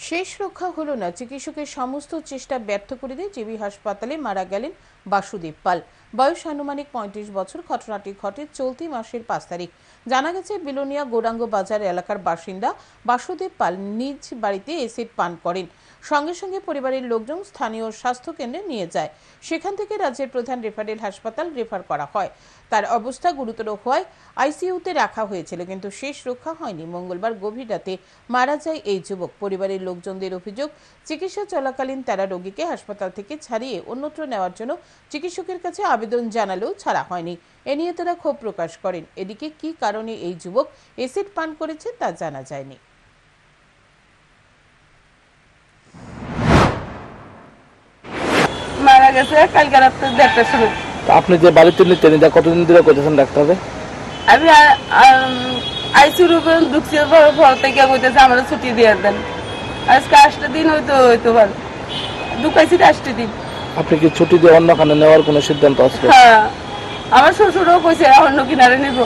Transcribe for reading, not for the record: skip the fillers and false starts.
শেষ রক্ষা হলো না, চিকিৎসকের সমস্ত চেষ্টা ব্যর্থ করে দিয়ে জিবি হাসপাতালে মারা গেলেন বাসুদেব পাল। বয়স আনুমানিক ৩৫ বছর। ঘটনাটি ঘটে চলতি মাসের ৫ তারিখ। জানা গেছে, বিলোনিয়া গৌরাঙ্গ বাজার এলাকার বাসিন্দা বাসুদেব পাল নিজ বাড়িতে এসিড পান করেন। সঙ্গে সঙ্গে পরিবারের লোকজন স্থানীয় স্বাস্থ্য কেন্দ্রে নিয়ে যায়। সেখান থেকে রাজ্যের প্রধান রেফারেল হাসপাতাল রেফার করা হয়। তার অবস্থা গুরুতর হওয়ায় আইসিইউতে রাখা হয়েছিল, কিন্তু শেষ রক্ষা হয়নি। মঙ্গলবার গভীর রাতে মারা যায় এই যুবক। পরিবারের লোকজনদের অভিযোগ, চিকিৎসা চলাকালীন তারা রোগীকে হাসপাতাল থেকে ছাড়িয়ে অন্যত্র নেওয়ার জন্য চিকিৎসকের কাছে আবেদন জানালেও ছাড়া হয়নি। এ নিয়ে তারা ক্ষোভ প্রকাশ করেন। এদিকে কি কারণে এই যুবক এসিড পান করেছে তা জানা যায়নি। মারা গেছে কালকে রাতে ১:৩০টার সময়। আপনি যে বাড়িতে নিতেন, এটা কতদিন ধরে কইতেছেন ডাক্তারে? আমি আইসিইউ রুমে ঢুকছি, পর থেকে কইতেছে আমার ছুটি দিয়ে দেন। আজকে ৮টা দিন হইতো ভালো, ঢুকাইছি ৮টা দিন। আপনি কি ছুটি দিয়ে অন্যখানে নেওয়ার কোনো সিদ্ধান্ত আছে? হ্যাঁ, আমার শ্বশুরও কইছে অন্য কিনারে নিব।